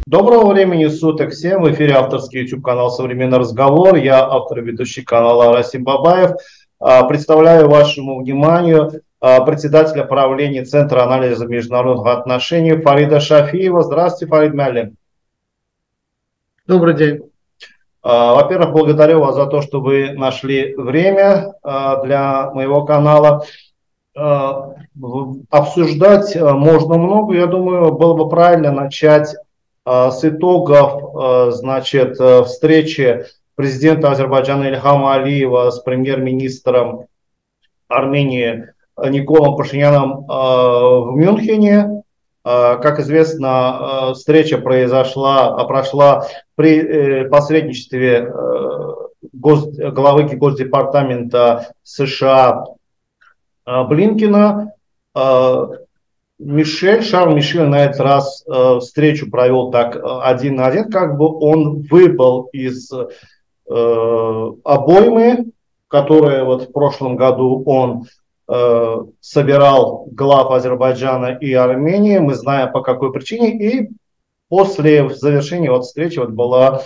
Доброго времени суток всем. В эфире авторский YouTube-канал «Современный разговор». Я автор и ведущий канала Расим Бабаев. Представляю вашему вниманию председателя правления Центра анализа международных отношений Фарида Шафиева. Здравствуйте, Фарид Мяллим. Добрый день. Во-первых, благодарю вас за то, что вы нашли время для моего канала. Обсуждать можно много. Я думаю, было бы правильно начать с итогов, встречи президента Азербайджана Ильхама Алиева с премьер-министром Армении Николом Пашиняном в Мюнхене. Как известно, встреча прошла при посредничестве главы Госдепартамента США Блинкена. Шарль Мишель на этот раз встречу провел так один на один, как бы он выпал из обоймы, которые вот в прошлом году он собирал глав Азербайджана и Армении, мы знаем по какой причине, и после завершения встречи было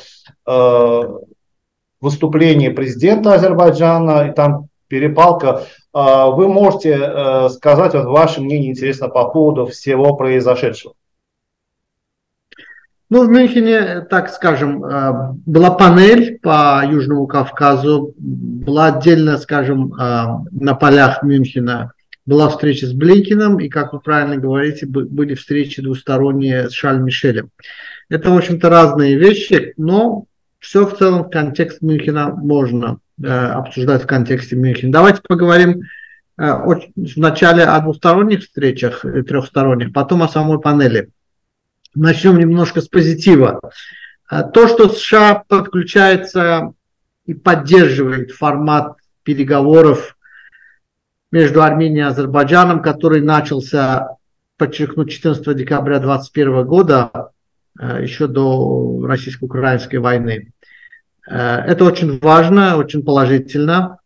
выступление президента Азербайджана, и там перепалка. Вы можете сказать ваше мнение, интересно, по поводу всего произошедшего? В Мюнхене, так скажем, была панель по Южному Кавказу, была отдельно, скажем, на полях Мюнхена была встреча с Блинкеном, и, как вы правильно говорите, были встречи двусторонние с Шарлем Мишелем. Это, в общем-то, разные вещи, но все в целом в контексте Мюнхена можно обсуждать в контексте Мюнхена. Давайте поговорим вначале о двусторонних встречах, трехсторонних, потом о самой панели. Начнем немножко с позитива. То, что США подключается и поддерживает формат переговоров между Арменией и Азербайджаном, который начался, подчеркну, 14 декабря 2021 года, еще до российско-украинской войны. Это очень важно, очень положительно.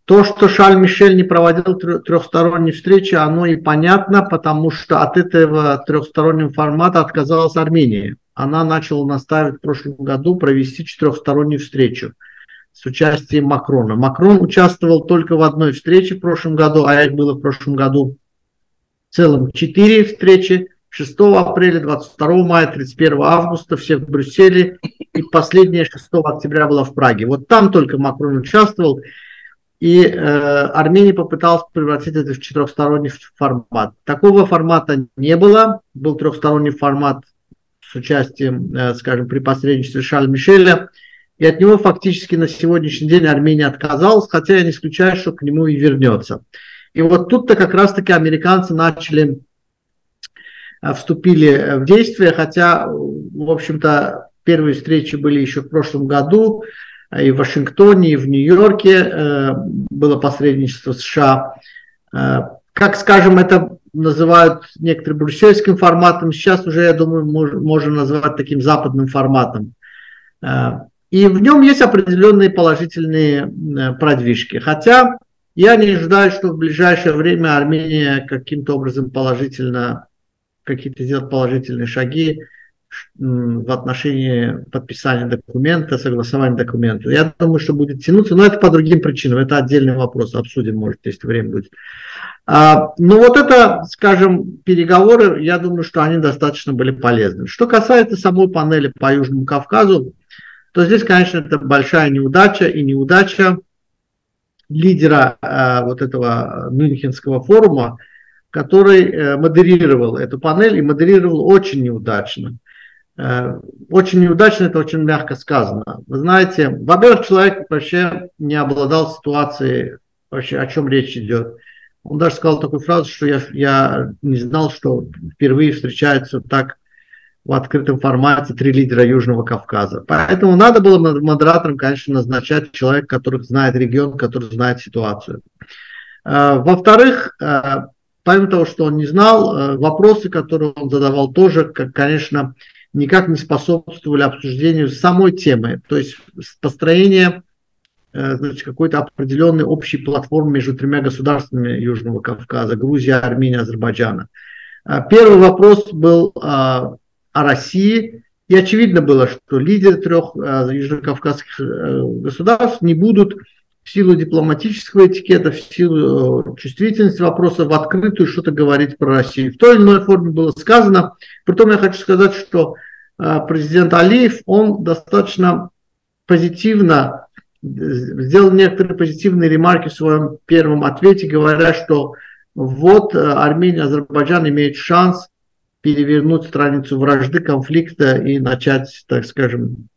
То, что Шарль Мишель не проводил трехсторонние встречи, оно и понятно, потому что от этого трехстороннего формата отказалась Армения. Она начала настаивать в прошлом году провести четырехстороннюю встречу с участием Макрона. Макрон участвовал только в одной встрече в прошлом году, а их было в прошлом году в целом 4 встречи. 6 апреля, 22 мая, 31 августа, все в Брюсселе, и последняя 6 октября была в Праге. Вот там только Макрон участвовал, и Армения попыталась превратить это в четырехсторонний формат. Такого формата не было, был трехсторонний формат с участием, скажем, при посредничестве Шарля Мишеля, и от него фактически на сегодняшний день Армения отказалась, хотя я не исключаю, что к нему и вернется. И вот тут-то как раз-таки американцы вступили в действие, хотя, в общем-то, первые встречи были еще в прошлом году, и в Вашингтоне, и в Нью-Йорке было посредничество США. Как, скажем, это называют некоторые брюссельским форматом, сейчас уже, я думаю, можно назвать таким западным форматом. И в нем есть определенные положительные продвижки. Хотя я не ожидаю, что в ближайшее время Армения каким-то образом сделает положительные шаги в отношении подписания документа, согласования документа. Я думаю, что будет тянуться, но это по другим причинам. Это отдельный вопрос, обсудим, может, если время будет. Но вот это, скажем, переговоры, я думаю, что они достаточно были полезны. Что касается самой панели по Южному Кавказу, то здесь, конечно, это большая неудача, и неудача лидера вот этого Мюнхенского форума, который модерировал эту панель и модерировал очень неудачно. Очень неудачно, это очень мягко сказано. Вы знаете, во-первых, человек вообще не обладал ситуацией, вообще о чем речь идет. Он даже сказал такую фразу, что я не знал, что впервые встречаются так в открытом формате 3 лидера Южного Кавказа. Поэтому надо было модератором, конечно, назначать человека, который знает регион, который знает ситуацию. Во-вторых, помимо того, что он не знал, вопросы, которые он задавал, тоже, конечно, никак не способствовали обсуждению самой темы, то есть построение какой-то определенной общей платформы между 3 государствами Южного Кавказа, Грузия, Армения, Азербайджана. Первый вопрос был о России. И очевидно было, что лидеры трех южнокавказских государств не будут в силу дипломатического этикета, в силу чувствительности вопроса в открытую что-то говорить про Россию. В той или иной форме было сказано. Притом я хочу сказать, что президент Алиев, он достаточно позитивно сделал некоторые позитивные ремарки в своем первом ответе, говоря, что вот Армения, Азербайджан имеют шанс перевернуть страницу вражды, конфликта и начать, так скажем,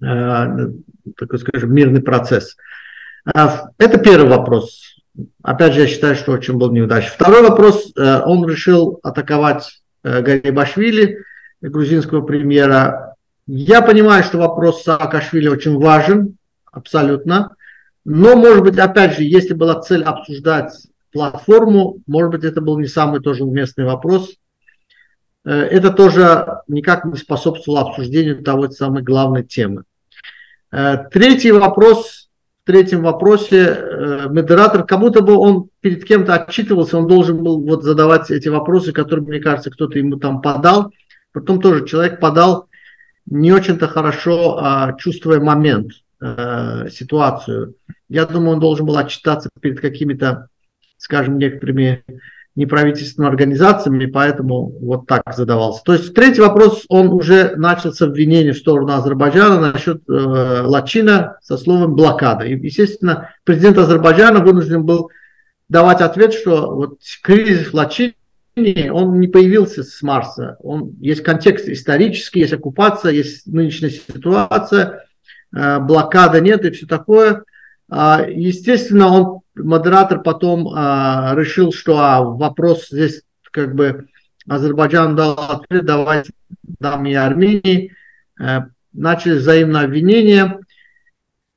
мирный процесс. Это первый вопрос. Опять же, я считаю, что очень был неудачный. Второй вопрос. Он решил атаковать Гарибашвили, грузинского премьера. Я понимаю, что вопрос Саакашвили очень важен, абсолютно. Но, может быть, опять же, если была цель обсуждать платформу, может быть, это был не самый тоже уместный вопрос. Это тоже никак не способствовало обсуждению того самой главной темы. Третий вопрос. В третьем вопросе модератор, как будто бы он перед кем-то отчитывался, он должен был вот задавать эти вопросы, которые, мне кажется, кто-то ему там подал. Потом тоже человек подал не очень-то хорошо, чувствуя момент, ситуацию. Я думаю, он должен был отчитаться перед какими-то, скажем, некоторыми неправительственными организациями, поэтому вот так задавался. То есть третий вопрос, он уже начал с обвинения в сторону Азербайджана насчет Лачина со словом блокада. И, естественно, президент Азербайджана вынужден был давать ответ, что вот кризис в Лачине, он не появился с Марса. Есть контекст исторический, есть оккупация, есть нынешняя ситуация, блокада нет и все такое. Естественно, модератор потом решил, что вопрос здесь как бы Азербайджан дал ответ, давайте дам и Армении. Начали взаимное обвинение.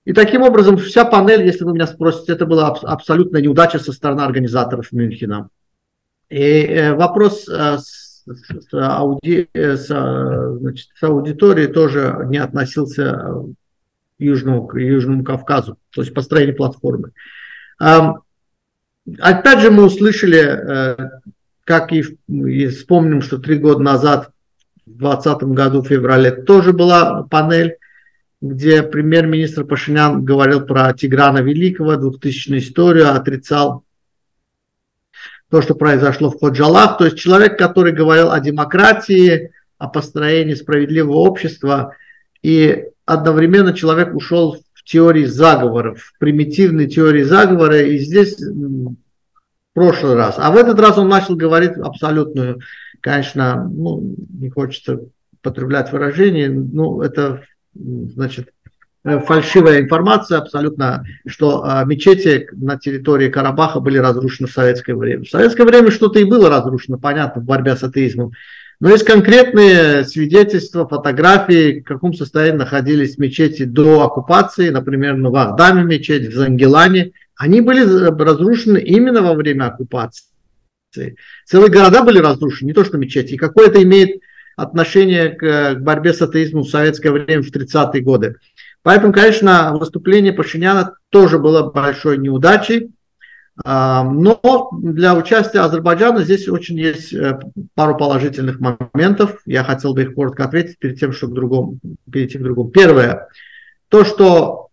И таким образом вся панель, если вы меня спросите, это была абсолютная неудача со стороны организаторов Мюнхена. И вопрос с аудиторией тоже не относился к Южному Кавказу, то есть построение платформы. Опять же мы услышали, как и вспомним, что 3 года назад, в 2020 году, в феврале, тоже была панель, где премьер-министр Пашинян говорил про Тиграна Великого, 2000-ю историю, отрицал то, что произошло в Ходжалах. То есть человек, который говорил о демократии, о построении справедливого общества, и одновременно человек ушел в теории заговоров, в примитивной теории заговора, и здесь в прошлый раз. А в этот раз он начал говорить абсолютную, конечно, не хочется употреблять выражение, это, значит, фальшивая информация абсолютно, что мечети на территории Карабаха были разрушены в советское время. В советское время что-то и было разрушено, понятно, в борьбе с атеизмом. Но есть конкретные свидетельства, фотографии, в каком состоянии находились мечети до оккупации, например, в Ахдаме мечеть, в Зангелане. Они были разрушены именно во время оккупации. Целые города были разрушены, не то что мечети. И какое это имеет отношение к борьбе с атеизмом в советское время, в 30-е годы. Поэтому, конечно, выступление Пашиняна тоже было большой неудачей. Но для участия Азербайджана здесь очень есть пару положительных моментов. Я хотел бы их коротко ответить перед тем, чтобы перейти к другому. Первое. То, что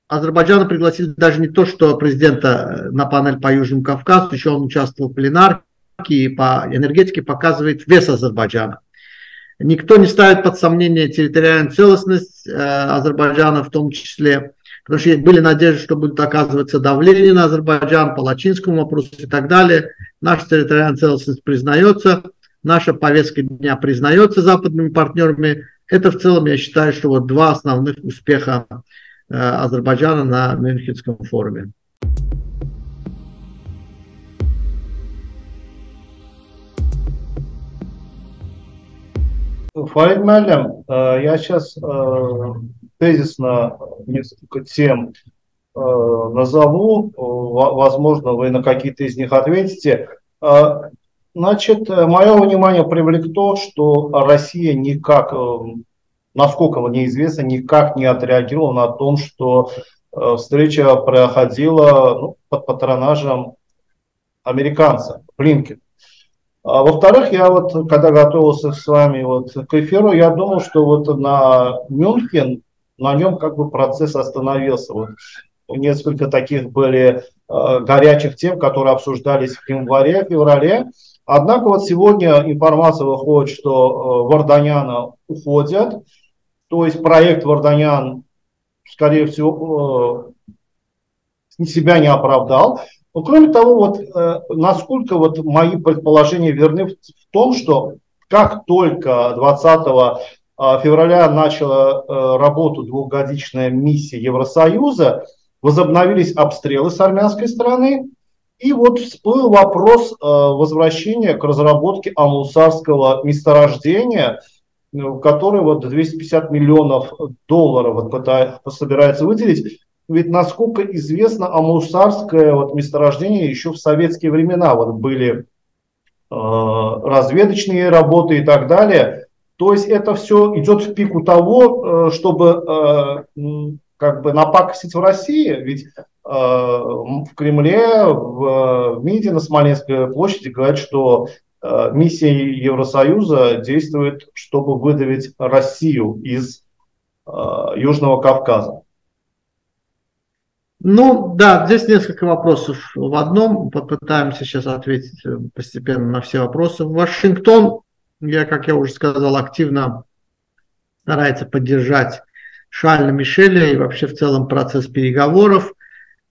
Азербайджана пригласили даже не то, что президента на панель по Южному Кавказу, еще он участвовал в пленарке и по энергетике, показывает вес Азербайджана. Никто не ставит под сомнение территориальную целостность Азербайджана в том числе. Потому что были надежды, что будет оказываться давление на Азербайджан по лачинскому вопросу и так далее. Наша территориальная целостность признается, наша повестка дня признается западными партнерами. Это в целом, я считаю, что вот два основных успеха Азербайджана на Мюнхенском форуме. Фарид Муаллям, я сейчас тезисно несколько тем назову, возможно, вы на какие-то из них ответите. Значит, мое внимание привлек то, что Россия никак, насколько мне известно, никак не отреагировала на то, что встреча проходила под патронажем американца Блинкен. Во-вторых, я вот, когда готовился с вами вот к эфиру, я думал, что вот на Мюнхен, на нем как бы процесс остановился. Вот несколько таких были горячих тем, которые обсуждались в январе, феврале. Однако вот сегодня информация выходит, что Варданяна уходят, то есть проект Варданян, скорее всего, себя не оправдал. Но кроме того, вот насколько вот мои предположения верны в том, что как только 20 февраля начала работу двухгодичная миссия Евросоюза, возобновились обстрелы с армянской стороны, и вот всплыл вопрос возвращения к разработке амулсарского месторождения, который вот 250 миллионов долларов вот собирается выделить. Ведь, насколько известно, амулсарское вот месторождение еще в советские времена вот были разведочные работы и так далее. То есть это все идет в пику того, чтобы как бы напакостить в России. Ведь в Кремле, в МИДе на Смоленской площади говорят, что миссия Евросоюза действует, чтобы выдавить Россию из Южного Кавказа. Ну, да, здесь несколько вопросов в одном. Попытаемся сейчас ответить постепенно на все вопросы. Вашингтон, как я уже сказал, активно старается поддержать Шарля Мишеля и вообще в целом процесс переговоров.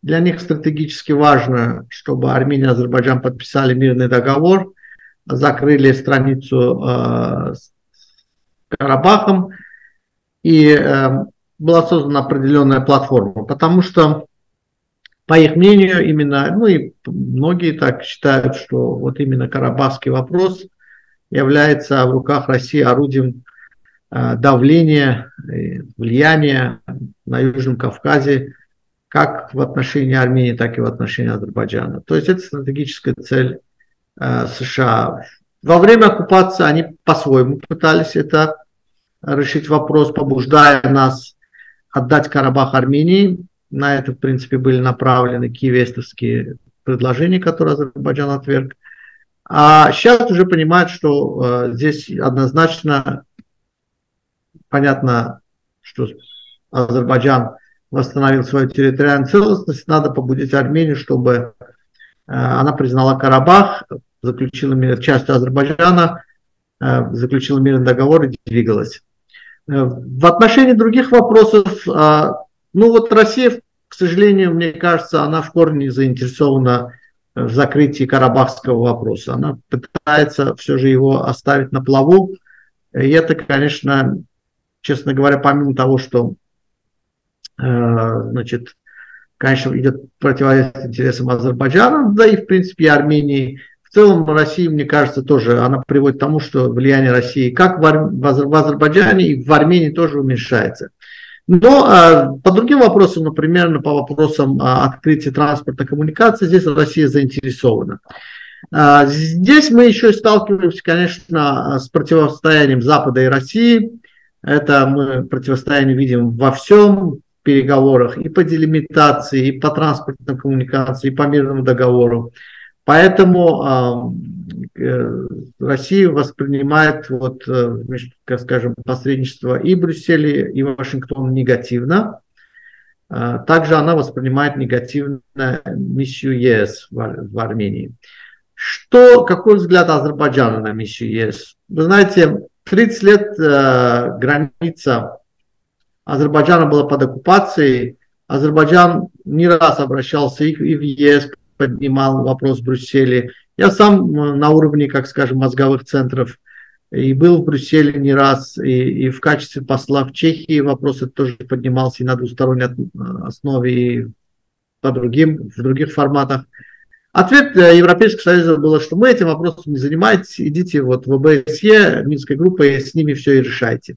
Для них стратегически важно, чтобы Армения и Азербайджан подписали мирный договор, закрыли страницу с Карабахом, и была создана определенная платформа, потому что, по их мнению, именно, ну и многие так считают, что вот именно карабахский вопрос является в руках России орудием давления, влияния на Южном Кавказе, как в отношении Армении, так и в отношении Азербайджана. То есть это стратегическая цель США. Во время оккупации они по-своему пытались это решить вопрос, побуждая нас отдать Карабах Армении. На это, в принципе, были направлены киевестовские предложения, которые Азербайджан отверг. А сейчас уже понимают, что здесь однозначно понятно, что Азербайджан восстановил свою территориальную целостность. Надо побудить Армению, чтобы она признала Карабах, заключила часть Азербайджана, заключила мирный договор и двигалась. В отношении других вопросов, ну вот Россия, к сожалению, мне кажется, она в корне не заинтересована в закрытии карабахского вопроса. Она пытается все же его оставить на плаву. И это, конечно, честно говоря, помимо того, что, значит, конечно, идет противодействие интересам Азербайджана, да и, в принципе, и Армении. В целом, Россия, мне кажется, тоже, она приводит к тому, что влияние России как в Азербайджане и в Армении тоже уменьшается. Но по другим вопросам, например, по вопросам открытия транспорта, коммуникации, здесь Россия заинтересована. Здесь мы еще сталкиваемся, конечно, с противостоянием Запада и России. Это мы противостояние видим во всем, в переговорах и по делимитации, и по транспортной коммуникации, и по мирному договору. Поэтому Россия воспринимает, вот, скажем, посредничество и Брюсселя, и Вашингтона негативно. Также она воспринимает негативно миссию ЕС в Армении. Какой взгляд Азербайджана на миссию ЕС? Вы знаете, 30 лет граница Азербайджана была под оккупацией. Азербайджан не раз обращался и в ЕС, поднимал вопрос в Брюсселе. Я сам на уровне, как скажем, мозговых центров и был в Брюсселе не раз, и в качестве посла в Чехии вопрос этот тоже поднимался и на двусторонней основе, и в других форматах. Ответ Европейского Союза был, что мы этим вопросом не занимаетесь, идите вот в ОБСЕ, Минской группы, и с ними все и решайте.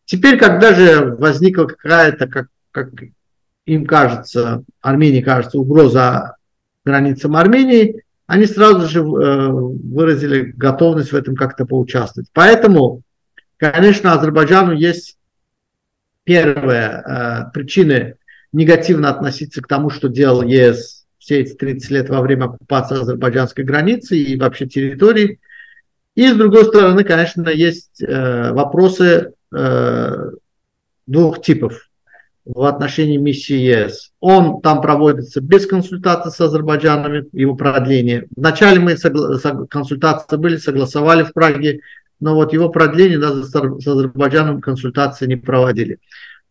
Теперь, когда же возникла какая-то, как им кажется, Армении кажется, угроза границам Армении, они сразу же выразили готовность в этом как-то поучаствовать. Поэтому, конечно, Азербайджану есть первые причины негативно относиться к тому, что делал ЕС все эти 30 лет во время оккупации азербайджанской границы и вообще территории. И с другой стороны, конечно, есть вопросы двух типов в отношении миссии ЕС. Он там проводится без консультаций с Азербайджаном, его продление. Вначале мы консультации были, согласовали в Праге, но вот его продление даже с Азербайджаном консультации не проводили.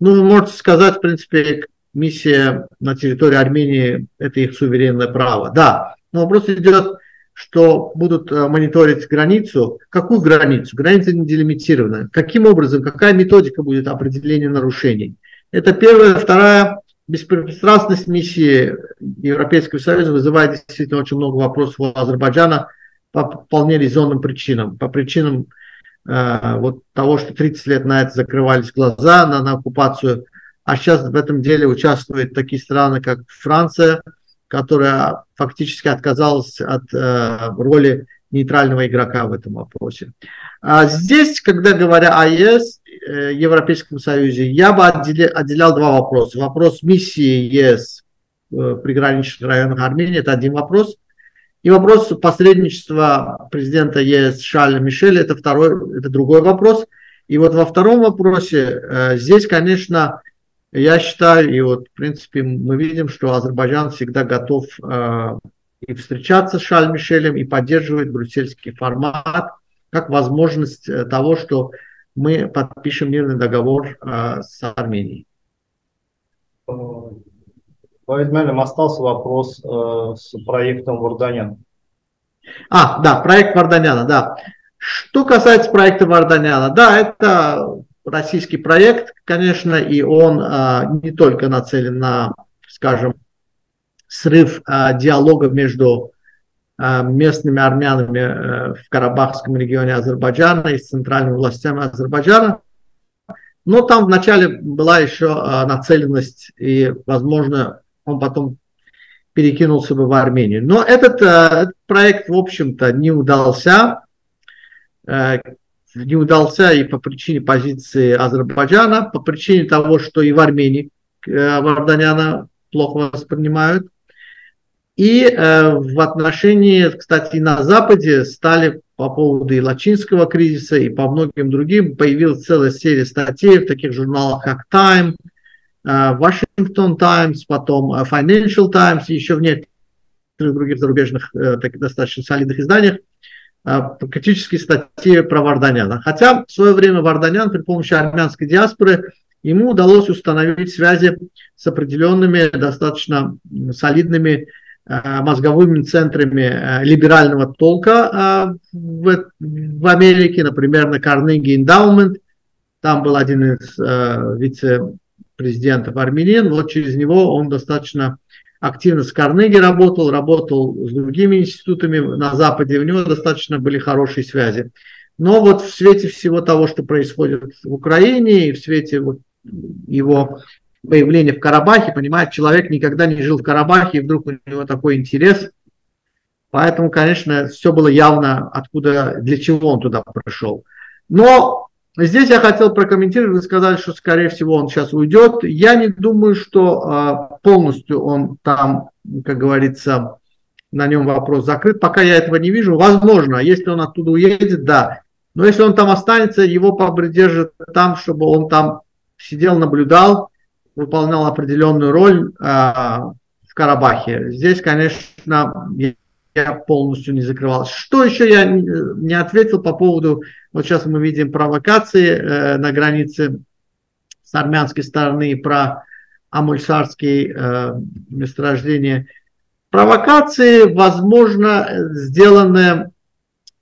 Ну, вы можете сказать, в принципе, миссия на территории Армении – это их суверенное право. Да, но вопрос идет, что будут мониторить границу. Какую границу? Граница не делимитирована. Каким образом, какая методика будет определения нарушений? Это первое. Вторая, беспристрастность миссии Европейского Союза вызывает действительно очень много вопросов у Азербайджана по вполне резонным причинам. По причинам вот того, что 30 лет на это закрывались глаза, на оккупацию, а сейчас в этом деле участвуют такие страны, как Франция, которая фактически отказалась от роли нейтрального игрока в этом вопросе. А здесь, когда говоря о ЕС, Европейском Союзе, я бы отделял два вопроса. Вопрос миссии ЕС в приграничных районах Армении – это один вопрос. И вопрос посредничества президента ЕС Шарля Мишеля – это другой вопрос. И вот во втором вопросе здесь, конечно, я считаю, и вот в принципе мы видим, что Азербайджан всегда готов и встречаться с Шарлем Мишелем, и поддерживает брюссельский формат как возможность того, что мы подпишем мирный договор с Арменией. Владимир, остался вопрос с проектом Варданяна. Да, проект Варданяна, да. Что касается проекта Варданяна, да, это российский проект, конечно, и он не только нацелен на, скажем, срыв диалога между местными армянами в Карабахском регионе Азербайджана и с центральными властями Азербайджана. Но там вначале была еще нацеленность, и, возможно, он потом перекинулся бы в Армению. Но этот проект, в общем-то, не удался. Не удался и по причине позиции Азербайджана, по причине того, что и в Армении Варданяна плохо воспринимают. И в отношении, кстати, на Западе стали по поводу и Лачинского кризиса, и по многим другим, появилась целая серия статей в таких журналах, как Time, Washington Times, потом Financial Times, и еще в некоторых других зарубежных достаточно солидных изданиях, критические статьи про Варданяна. Хотя в свое время Варданян при помощи армянской диаспоры ему удалось установить связи с определенными достаточно солидными мозговыми центрами либерального толка в Америке, например, на Carnegie Endowment. Там был один из вице-президентов армянин. Вот через него он достаточно активно с Carnegie работал с другими институтами на Западе. У него достаточно были хорошие связи. Но вот в свете всего того, что происходит в Украине, и в свете вот его появление в Карабахе, понимает, человек никогда не жил в Карабахе, и вдруг у него такой интерес. Поэтому, конечно, все было явно, откуда, для чего он туда пришел. Но здесь я хотел прокомментировать, вы сказали, что, скорее всего, он сейчас уйдет. Я не думаю, что полностью он там, как говорится, на нем вопрос закрыт. Пока я этого не вижу. Возможно, если он оттуда уедет, да. Но если он там останется, его поддержат там, чтобы он там сидел, наблюдал, выполнял определенную роль в Карабахе. Здесь, конечно, я полностью не закрывал. Что еще я не ответил по поводу, вот сейчас мы видим провокации на границе с армянской стороны про амульсарские месторождения. Провокации, возможно, сделаны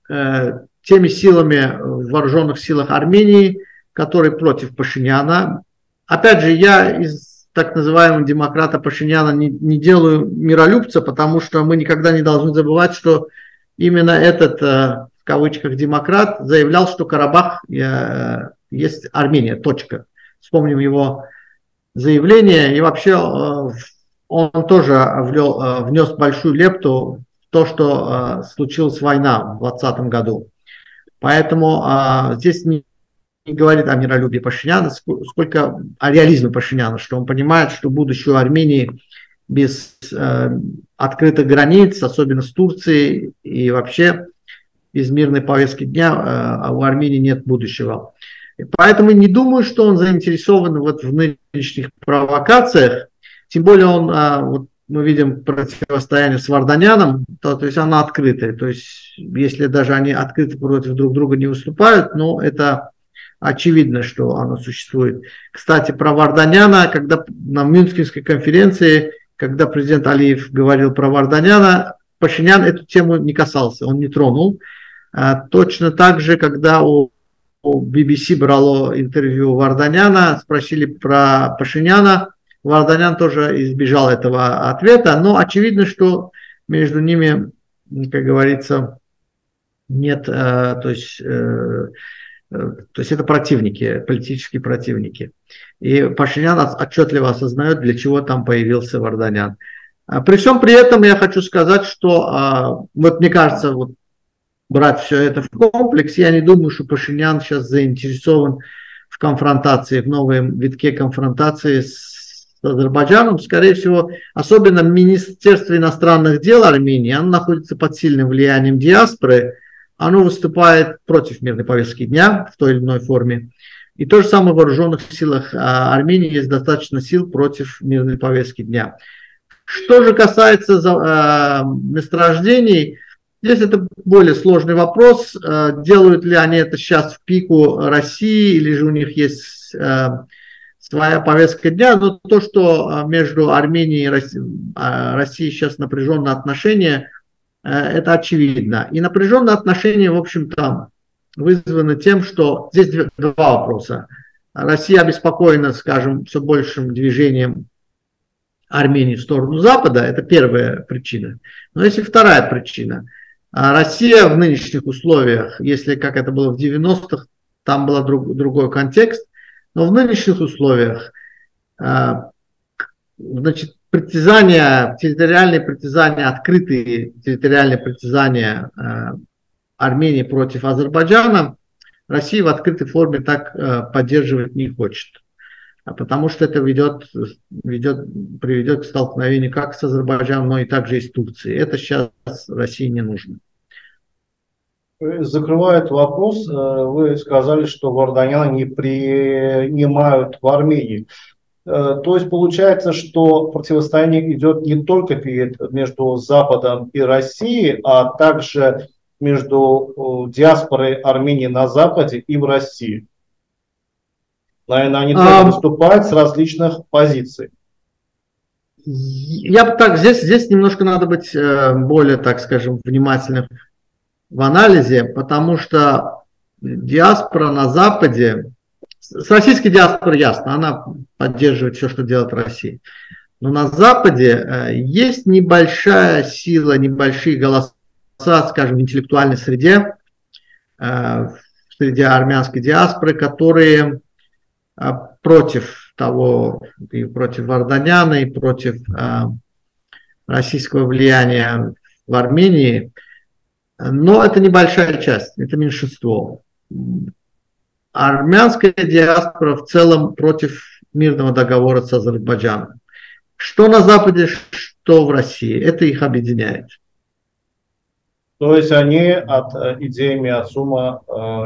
теми силами в вооруженных силах Армении, которые против Пашиняна. Опять же, я из так называемого демократа Пашиняна не делаю миролюбца, потому что мы никогда не должны забывать, что именно этот, в кавычках, демократ заявлял, что Карабах есть Армения, точка. Вспомним его заявление, и вообще он тоже внес большую лепту в то, что случилась война в 2020 году. Поэтому здесь не говорит о миролюбии Пашиняна, сколько о реализме Пашиняна, что он понимает, что будущее Армении без открытых границ, особенно с Турцией, и вообще из мирной повестки дня, а у Армении нет будущего. И поэтому не думаю, что он заинтересован вот в нынешних провокациях, тем более он, вот мы видим противостояние с Варданяном, то есть оно открытое, то есть если даже они открыто против друг друга не выступают, но это очевидно, что оно существует. Кстати, про Варданяна, когда на Мюнхенской конференции, когда президент Алиев говорил про Варданяна, Пашинян эту тему не касался, он не тронул. Точно так же, когда у BBC брало интервью Варданяна, спросили про Пашиняна, Варданян тоже избежал этого ответа, но очевидно, что между ними, как говорится, нет, то есть это противники, политические противники. И Пашинян отчетливо осознает, для чего там появился Варданян. При всем при этом я хочу сказать, что вот мне кажется, вот брать все это в комплекс, я не думаю, что Пашинян сейчас заинтересован в конфронтации, в новом витке конфронтации с Азербайджаном. Скорее всего, особенно Министерство иностранных дел Армении, оно находится под сильным влиянием диаспоры, оно выступает против мирной повестки дня в той или иной форме. И то же самое в вооруженных силах Армении есть достаточно сил против мирной повестки дня. Что же касается месторождений, здесь это более сложный вопрос. Делают ли они это сейчас в пику России, или же у них есть своя повестка дня? Но то, что между Арменией и Россией сейчас напряженные отношения, это очевидно. И напряженные отношения, в общем-то, вызваны тем, что здесь два вопроса. Россия обеспокоена, скажем, все большим движением Армении в сторону Запада, это первая причина. Но есть и вторая причина. Россия в нынешних условиях, если как это было в 90-х, там был другой контекст, но в нынешних условиях, значит, территориальные притязания, открытые территориальные притязания Армении против Азербайджана, Россия в открытой форме так поддерживать не хочет. Потому что это приведет к столкновению как с Азербайджаном, но и также и с Турцией. Это сейчас России не нужно. Закрывая этот вопрос, вы сказали, что Варданяна не принимают в Армении. То есть получается, что противостояние идет не только между Западом и Россией, а также между диаспорой Армении на Западе и в России. Наверное, они тоже выступают с различных позиций. Я бы так, здесь немножко надо быть более, так скажем, внимательным в анализе, потому что диаспора на Западе, с российской диаспорой ясно, она поддерживает все, что делает Россия. Но на Западе есть небольшая сила, небольшие голоса, скажем, в интеллектуальной среде, среди армянской диаспоры, которые против того, и против Варданяна, и против российского влияния в Армении. Но это небольшая часть, это меньшинство. Армянская диаспора в целом против мирного договора с Азербайджаном. Что на Западе, что в России, это их объединяет. То есть они от идеи Миацума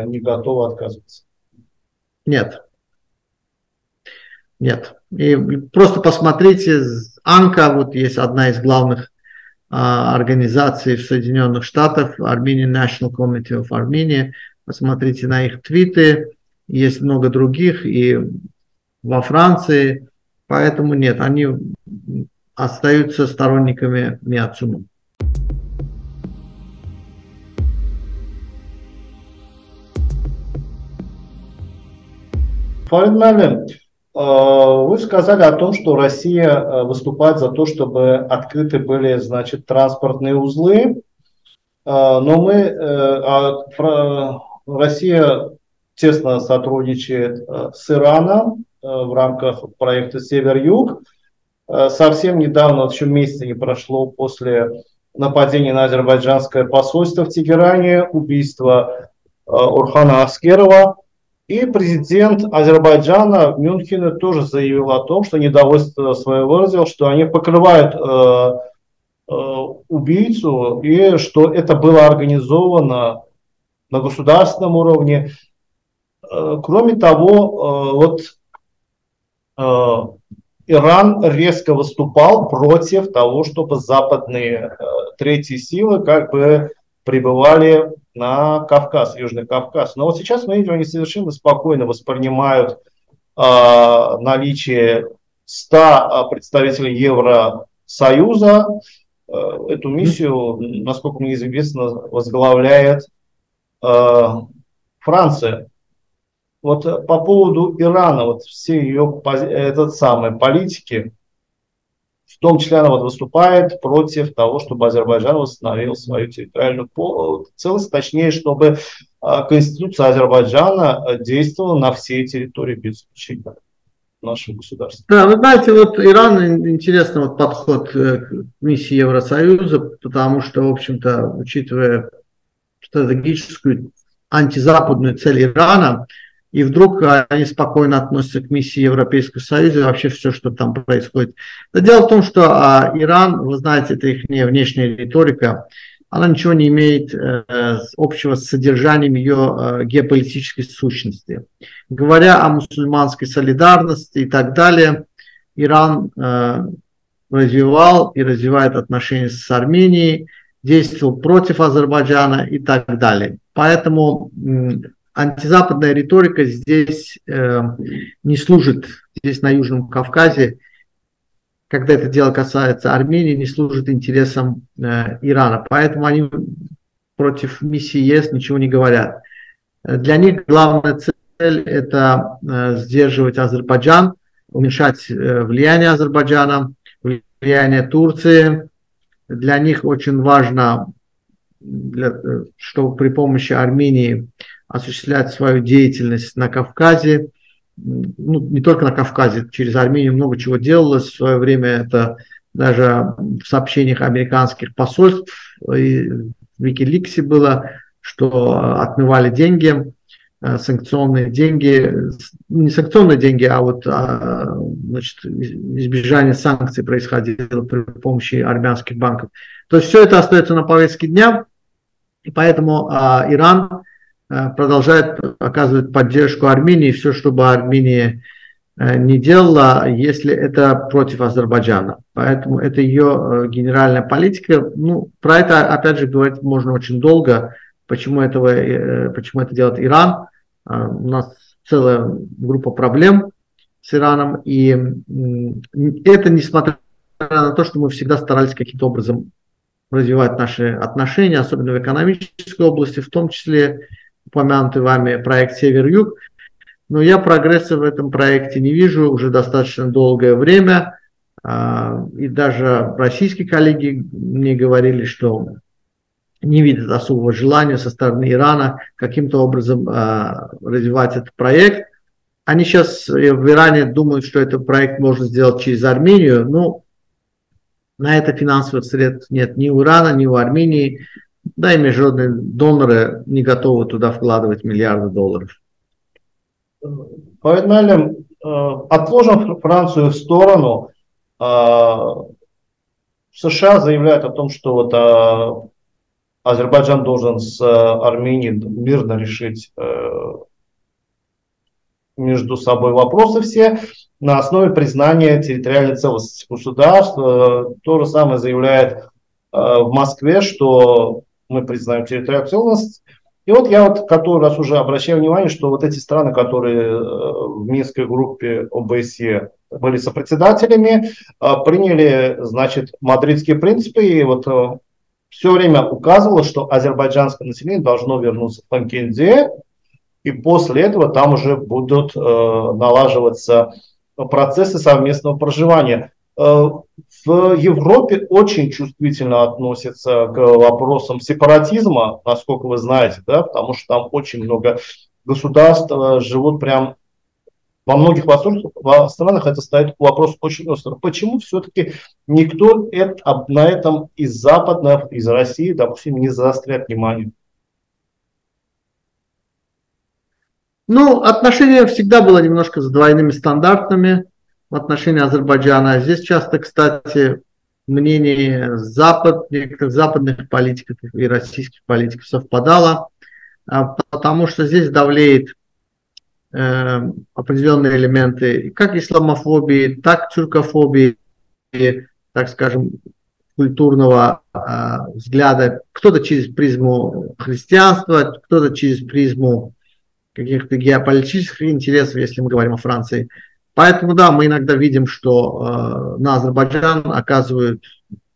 не готовы отказываться? Нет. Нет. И просто посмотрите, АНКА, вот есть одна из главных организаций в Соединенных Штатах, Armenian National Committee of Armenia. Посмотрите на их твиты, есть много других и во Франции. Поэтому нет, они остаются сторонниками Миацума. Фарид Муалим, вы сказали о том, что Россия выступает за то, чтобы открыты были, значит, транспортные узлы, но Россия тесно сотрудничает с Ираном в рамках проекта «Север-Юг». Совсем недавно, еще месяца не прошло после нападения на азербайджанское посольство в Тегеране, убийства Орхана Аскерова. И президент Азербайджана в Мюнхене тоже заявил о том, что недовольство свое выразил, что они покрывают убийцу и что это было организовано на государственном уровне. Кроме того, Иран резко выступал против того, чтобы западные третьи силы как бы прибывали на Кавказ, Южный Кавказ. Но вот сейчас мы видим, они совершенно спокойно воспринимают наличие 100 представителей Евросоюза. Эту миссию, насколько мне известно, возглавляет Франция. Вот по поводу Ирана, вот все ее политики, в том числе она вот выступает против того, чтобы Азербайджан восстановил свою территориальную целостность, точнее, чтобы Конституция Азербайджана действовала на всей территории без исключения нашего государства. Да, вы знаете, вот Иран, интересный вот подход к миссии Евросоюза, потому что, в общем-то, учитывая стратегическую антизападную цель Ирана, и вдруг они спокойно относятся к миссии Европейского Союза и вообще все, что там происходит. Но дело в том, что Иран, вы знаете, это их внешняя риторика, она ничего не имеет общего с содержанием ее геополитической сущности. Говоря о мусульманской солидарности и так далее, Иран развивал и развивает отношения с Арменией, действовал против Азербайджана и так далее. Поэтому антизападная риторика здесь не служит, здесь на Южном Кавказе, когда это дело касается Армении, не служит интересам Ирана. Поэтому они против миссии ЕС ничего не говорят. Для них главная цель – это сдерживать Азербайджан, уменьшать влияние Азербайджана, влияние Турции. Для них очень важно, чтобы при помощи Армении осуществлять свою деятельность на Кавказе, ну, не только на Кавказе, через Армению много чего делалось. В свое время это даже в сообщениях американских посольств и в Викиликсе было, что отмывали деньги, санкционные деньги, не санкционные деньги, а вот значит, избежание санкций происходило при помощи армянских банков. То есть все это остается на повестке дня, и поэтому Иран продолжает оказывать поддержку Армении, все, чтобы Армения не делала, если это против Азербайджана. Поэтому это ее генеральная политика. Ну, про это, опять же, говорить можно очень долго, почему это делает Иран. У нас целая группа проблем с Ираном, и это несмотря на то, что мы всегда старались каким-то образом развивать наши отношения, особенно в экономической области, в том числе упомянутый вами проект «Север-Юг». Но я прогресса в этом проекте не вижу уже достаточно долгое время. И даже российские коллеги мне говорили, что не видят особого желания со стороны Ирана каким-то образом развивать этот проект. Они сейчас в Иране думают, что этот проект можно сделать через Армению. Но на это финансовых средств нет ни у Ирана, ни у Армении. Да, и международные доноры не готовы туда вкладывать миллиарды долларов. Поэтому отложим Францию в сторону. США заявляют о том, что вот Азербайджан должен с Арменией мирно решить между собой вопросы все на основе признания территориальной целостности государства. То же самое заявляет в Москве, что мы признаем территориальную целостность. И вот я вот который раз уже обращаю внимание, что вот эти страны, которые в Минской группе ОБСЕ были сопредседателями, приняли, значит, мадридские принципы, и вот все время указывало, что азербайджанское население должно вернуться в Ханкенде, и после этого там уже будут налаживаться процессы совместного проживания. В Европе очень чувствительно относятся к вопросам сепаратизма, насколько вы знаете, да, потому что там очень много государств живут прям во многих странах, это стоит вопрос очень острый. Почему все-таки никто на этом из западных, из России, допустим, не заостряет внимание? Ну, отношение всегда было немножко с двойными стандартами в отношении Азербайджана. Здесь часто, кстати, мнение некоторых западных политиков и российских политиков совпадало. потому что здесь давлеет определенные элементы как исламофобии, так тюркофобии, так скажем, культурного взгляда. Кто-то через призму христианства, кто-то через призму каких-то геополитических интересов, если мы говорим о Франции. Поэтому, да, мы иногда видим, что на Азербайджан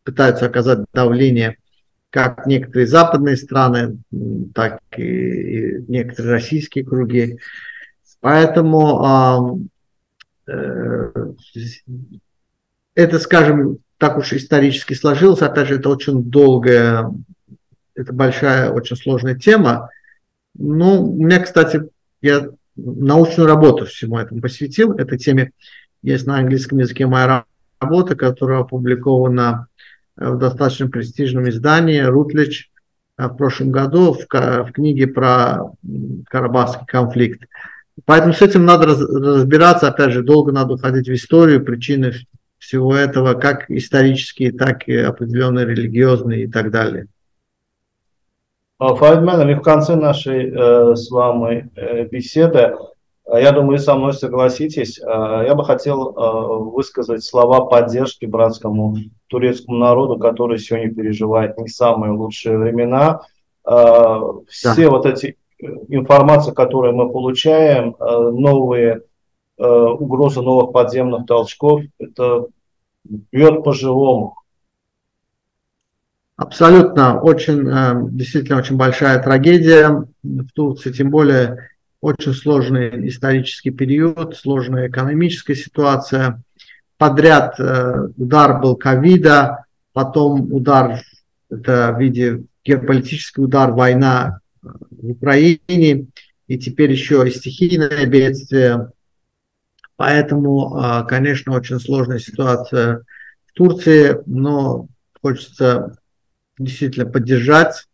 пытаются оказать давление как некоторые западные страны, так и некоторые российские круги. Поэтому это, скажем, так уж исторически сложилось. Опять же, это очень долгая, это большая, очень сложная тема. Ну, у меня, кстати, я научную работу всему этому посвятил. Этой теме есть на английском языке моя работа, которая опубликована в достаточно престижном издании Routledge в прошлом году в книге про Карабахский конфликт. Поэтому с этим надо разбираться. Опять же, долго надо уходить в историю, причины всего этого, как исторические, так и определенные религиозные и так далее. Фарид, и в конце нашей с вами беседы, я думаю, вы со мной согласитесь, я бы хотел высказать слова поддержки братскому турецкому народу, который сегодня переживает не самые лучшие времена. Все вот эти информации, которые мы получаем, новые угрозы новых подземных толчков, это бьет по-живому. Абсолютно, действительно очень большая трагедия в Турции, тем более очень сложный исторический период, сложная экономическая ситуация. Подряд удар был ковида, потом удар это в виде геополитический удар, война в Украине, и теперь еще и стихийное бедствие. Поэтому, конечно, очень сложная ситуация в Турции, но хочется действительно поддержать.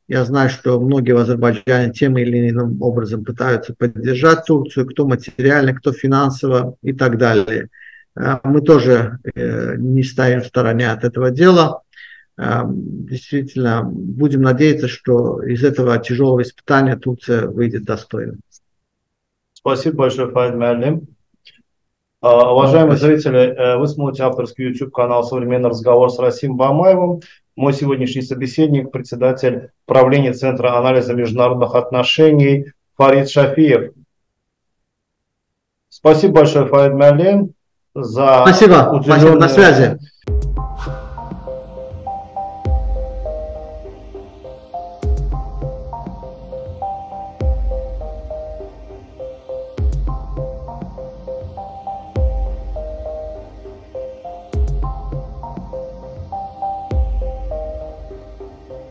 Я знаю, что многие в Азербайджане тем или иным образом пытаются поддержать Турцию, кто материально, кто финансово и так далее. Мы тоже не стоим в стороне от этого дела. Действительно, будем надеяться, что из этого тяжелого испытания Турция выйдет достойно. Спасибо большое, Фарид. Уважаемые зрители, вы смотрите авторский YouTube-канал «Современный разговор» с Расимом Бамаевым. Мой сегодняшний собеседник, председатель правления Центра анализа международных отношений Фарид Шафиев. Спасибо большое, Фарид, за Спасибо, на связи.